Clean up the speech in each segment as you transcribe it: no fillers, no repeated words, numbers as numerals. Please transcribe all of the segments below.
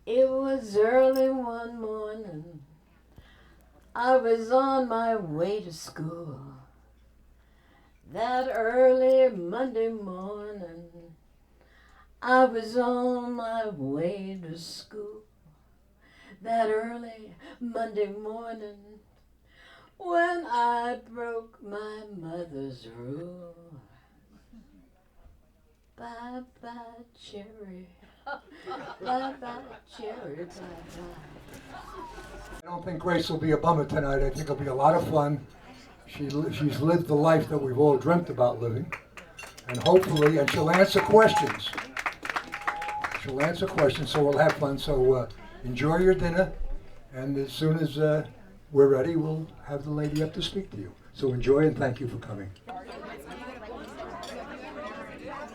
It was early one morning. I was on my way to school. That early Monday morning, I was on my way to school. That early Monday morning, when I broke my mother's rule. Bye-bye, cherry. Bye-bye, cherry, bye-bye. I don't think Grace will be a bummer tonight. I think it'll be a lot of fun. She's lived the life that we've all dreamt about living. And hopefully, and she'll answer questions. She'll answer questions, so we'll have fun. So enjoy your dinner. And as soon as we're ready, we'll have the lady up to speak to you. So enjoy and thank you for coming.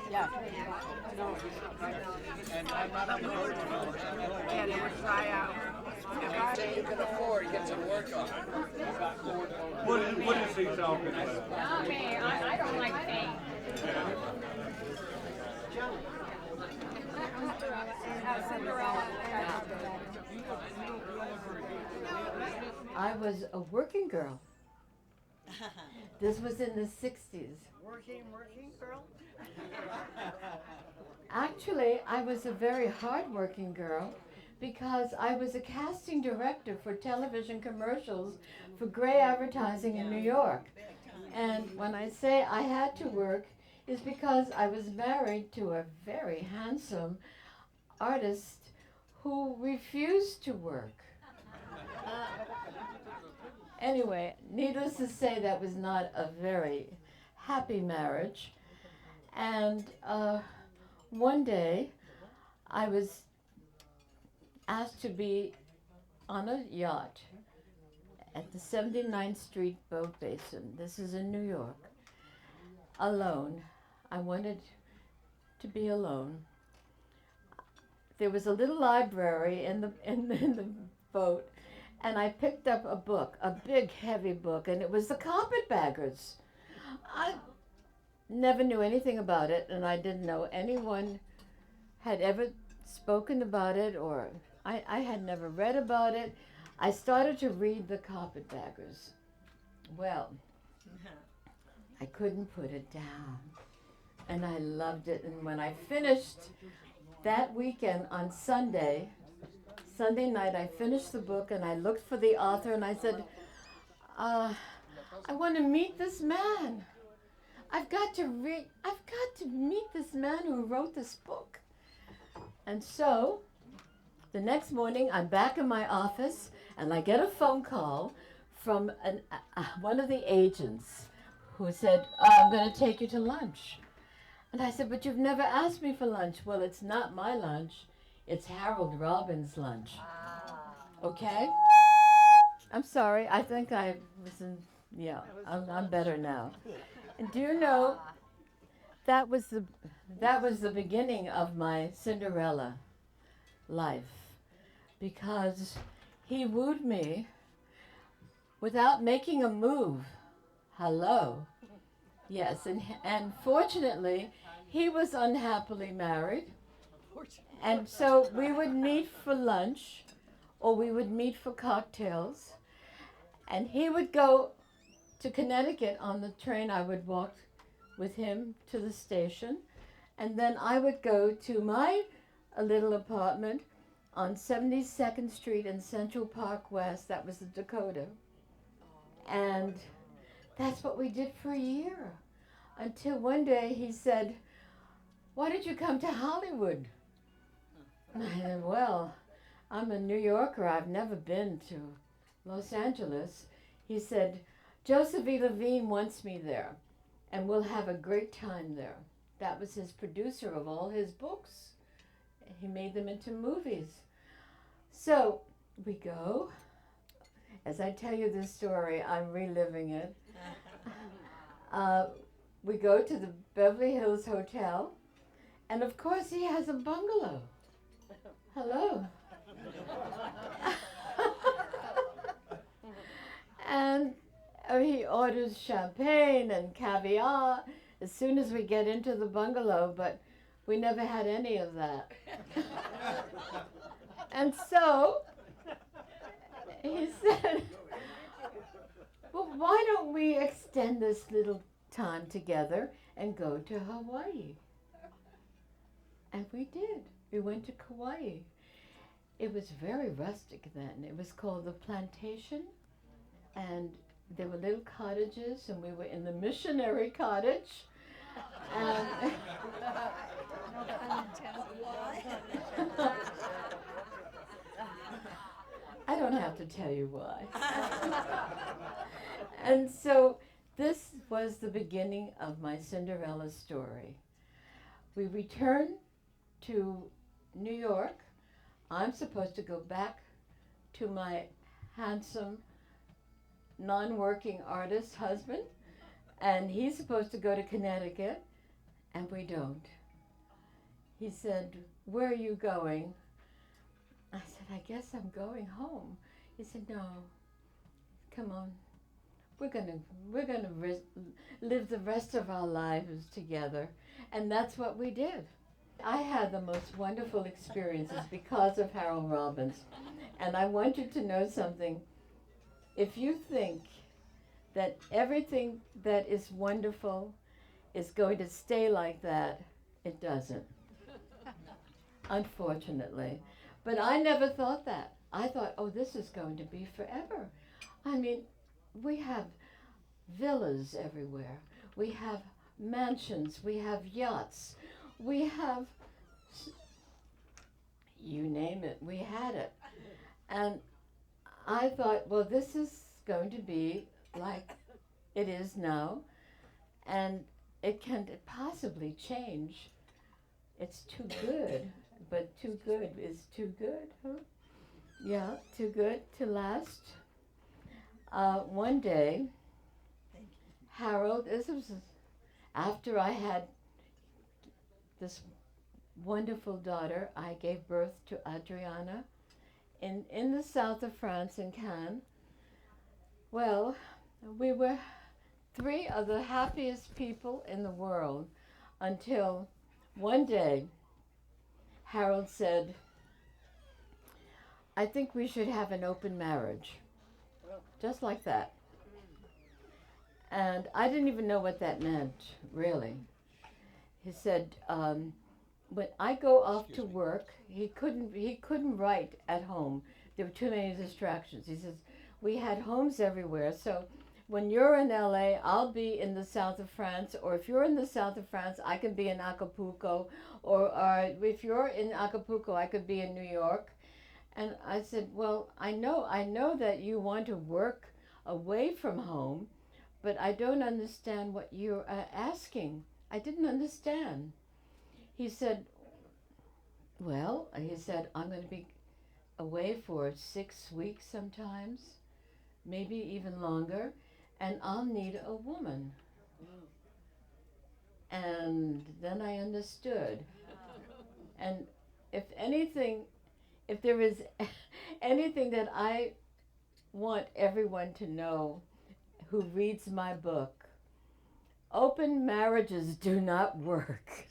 Yeah. Yeah, they would try out. You can afford, get some work on. What is he talking about? Not me. I don't like pain. Cinderella. I was a working girl. This was in the 60s. Working girl? Actually, I was a very hard-working girl because I was a casting director for television commercials for Gray Advertising in New York. And when I say I had to work, is because I was married to a very handsome artist who refused to work. Anyway, needless to say, that was not a very happy marriage. And one day, I was asked to be on a yacht at the 79th Street Boat Basin. This is in New York. Alone. I wanted to be alone. There was a little library in the boat, and I picked up a book, a big, heavy book, and it was the Carpetbaggers. I never knew anything about it, and I didn't know anyone had ever spoken about it, or I had never read about it. I started to read the Carpetbaggers. Well, I couldn't put it down, and I loved it. And when I finished that weekend on Sunday night, I finished the book, and I looked for the author, and I said, I want to meet this man. I've got to meet this man who wrote this book. And so, the next morning, I'm back in my office, and I get a phone call from one of the agents who said, I'm going to take you to lunch. And I said, but you've never asked me for lunch. Well, it's not my lunch. It's Harold Robbins' lunch. Okay? I'm sorry. I think I was in, yeah, I'm better now. And do you know, that was the beginning of my Cinderella life, because he wooed me without making a move. Hello. Yes, and fortunately, he was unhappily married. And so we would meet for lunch, or we would meet for cocktails, and he would go to Connecticut on the train. I would walk with him to the station, and then I would go to my little apartment on 72nd Street in Central Park West. That was the Dakota. And that's what we did for a year, until one day he said, why did you come to Hollywood? And I said, well, I'm a New Yorker. I've never been to Los Angeles. He said, Joseph E. Levine wants me there, and we'll have a great time there. That was his producer of all his books. He made them into movies. So we go. As I tell you this story, I'm reliving it. We go to the Beverly Hills Hotel, and of course he has a bungalow. Hello. And he orders champagne and caviar as soon as we get into the bungalow, but we never had any of that. And so he said, well, why don't we extend this little time together and go to Hawaii? And we did. We went to Kauai. It was very rustic then. It was called the Plantation. And there were little cottages, and we were in the missionary cottage. And I don't have to tell you why. And so this was the beginning of my Cinderella story. We returned to New York. I'm supposed to go back to my handsome, non-working artist husband, and he's supposed to go to Connecticut, and we don't. He said, where are you going? I said, I guess I'm going home. He said, no, come on. We're gonna live the rest of our lives together. And that's what we did. I had the most wonderful experiences because of Harold Robbins. And I want you to know something. If you think that everything that is wonderful is going to stay like that, it doesn't. Unfortunately. But I never thought that. I thought, oh, this is going to be forever. I mean, we have villas everywhere. We have mansions. We have yachts. We have, you name it, we had it. And I thought, well, this is going to be like it is now, and it can't possibly change. It's too good, but too good is too good, huh? Yeah, too good to last. One day, Harold, this was after I had this wonderful daughter. I gave birth to Adriana in the south of France, in Cannes. Well, we were three of the happiest people in the world until one day Harold said, I think we should have an open marriage. Just like that. And I didn't even know what that meant, really. He said, when I go off to work, he couldn't write at home. There were too many distractions. He says, we had homes everywhere, so when you're in LA, I'll be in the south of France, or if you're in the south of France, I can be in Acapulco, or if you're in Acapulco, I could be in New York. And I said, well, I know that you want to work away from home, but I don't understand what you're asking. I didn't understand. He said, well, I'm going to be away for 6 weeks sometimes, maybe even longer, and I'll need a woman. And then I understood. And if there is anything that I want everyone to know who reads my book, open marriages do not work.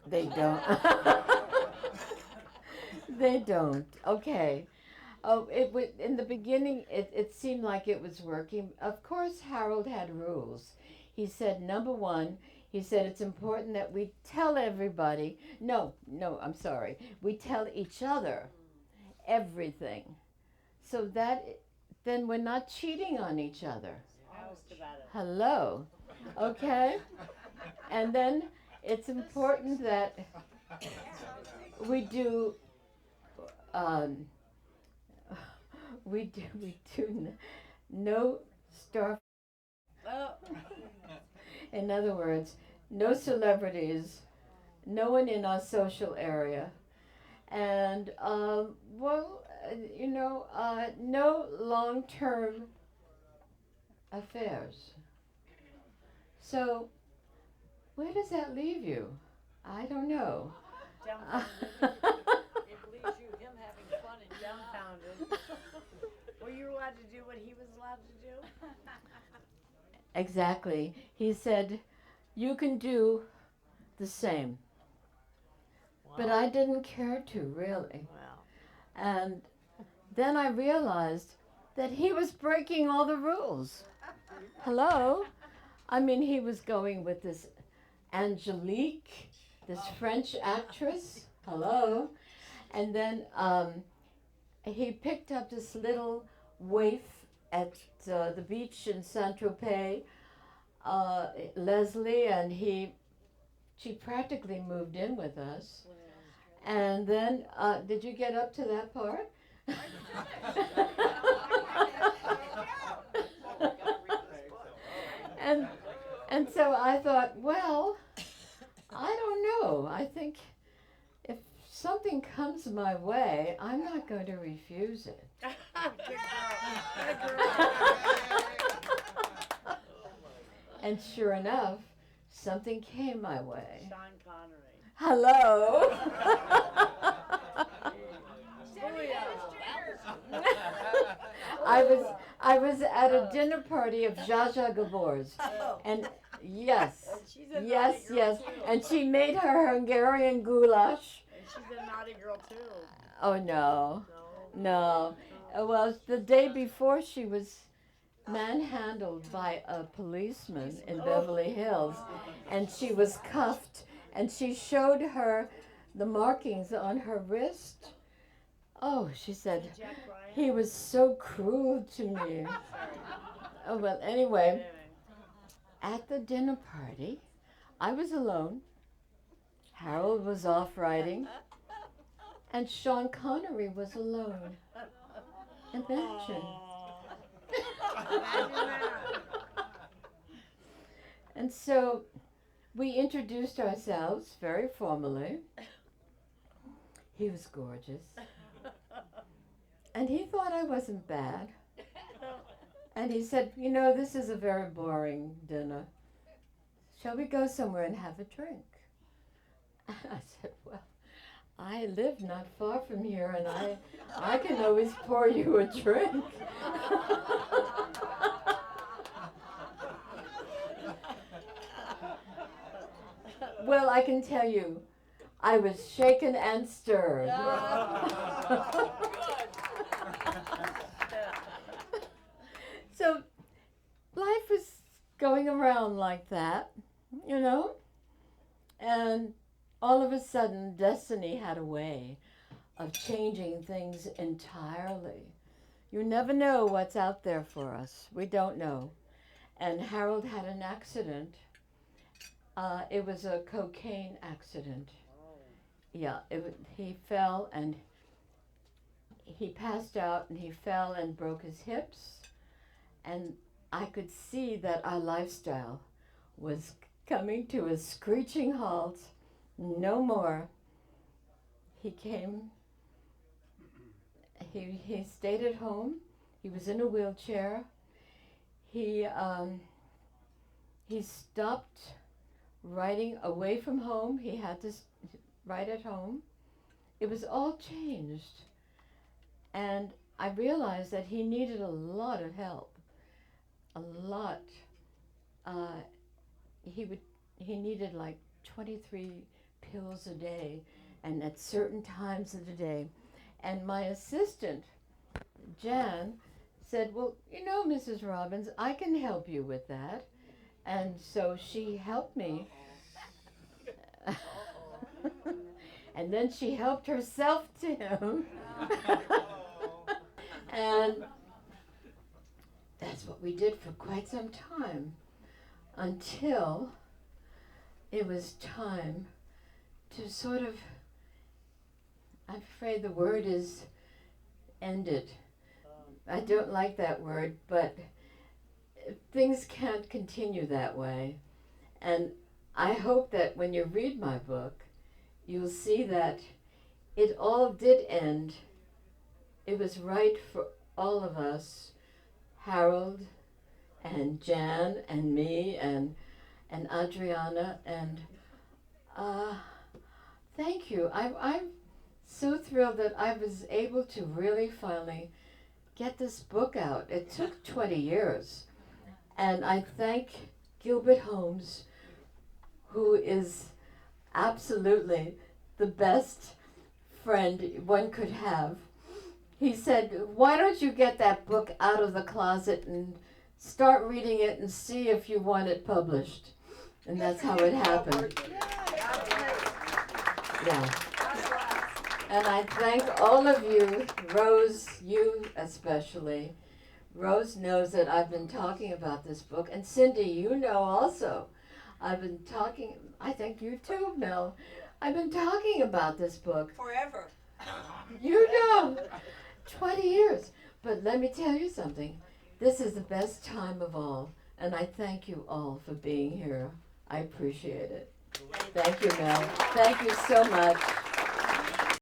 They don't. They don't. Okay. Oh, in the beginning, it seemed like it was working. Of course, Harold had rules. He said, number one, he said it's important that we tell everybody. No, I'm sorry. We tell each other everything, so that then we're not cheating on each other. Hello, okay? And then it's important that we do no star. In other words, no celebrities, no one in our social area, and no long-term affairs. So, where does that leave you? I don't know. It leaves you him having fun and dumbfounded. Were you allowed to do what he was allowed to do? Exactly. He said, you can do the same. but I didn't care to really. Well, And then I realized that he was breaking all the rules. Hello? I mean, he was going with this Angelique, this French actress. Hello? And then he picked up this little waif at the beach in Saint-Tropez, Leslie, and she practically moved in with us. And then, did you get up to that part? and so I thought, well, I don't know. I think if something comes my way, I'm not going to refuse it. good girl. And sure enough, something came my way. Sean Connery. Hello. I was at a dinner party of Zsa Zsa Gabor's, and yes, She's a yes, naughty girl yes, too. and she made her Hungarian goulash. And she's a naughty girl too. Oh no, No. no. Well, the day before she was manhandled by a policeman in Beverly Hills, and she was cuffed, and she showed her the markings on her wrist. Oh, she said, Jack Ryan. he was so cruel to me. Oh, well, anyway, at the dinner party, I was alone. Harold was off riding, and Sean Connery was alone. Imagine. Imagine that. And so we introduced ourselves very formally. He was gorgeous. And he thought I wasn't bad. And he said, you know, this is a very boring dinner. Shall we go somewhere and have a drink? And I said, well, I live not far from here, and I can always pour you a drink. Well, I can tell you, I was shaken and stirred. So life was going around like that, you know? And all of a sudden, destiny had a way of changing things entirely. You never know what's out there for us. We don't know. And Harold had an accident. It was a cocaine accident. Yeah, he fell and he passed out, and he fell and broke his hips. And I could see that our lifestyle was coming to a screeching halt. No more. He stayed at home. He was in a wheelchair. He stopped writing away from home. He had to write at home. It was all changed. And I realized that he needed a lot of help. A lot. He needed like 23 pills a day, and at certain times of the day. And my assistant, Jan, said, well, you know, Mrs. Robbins, I can help you with that. And so she helped me. And then she helped herself to him. And that's what we did for quite some time, until it was time to sort of, I'm afraid the word is end it. I don't like that word, but things can't continue that way. And I hope that when you read my book, you'll see that it all did end. It was right for all of us, Harold and Jan and me and Adriana, and thank you. I'm so thrilled that I was able to really finally get this book out. It took 20 years. And I thank Gilbert Holmes, who is absolutely the best friend one could have. He said, why don't you get that book out of the closet and start reading it and see if you want it published. And that's how it happened. Yeah. And I thank all of you, Rose, you especially. Rose knows that I've been talking about this book. And Cindy, you know also. I've been talking, I think you too, Mel. I've been talking about this book. Forever. You know, 20 years. But let me tell you something. This is the best time of all. And I thank you all for being here. I appreciate it. Thank you, Mel. Thank you so much.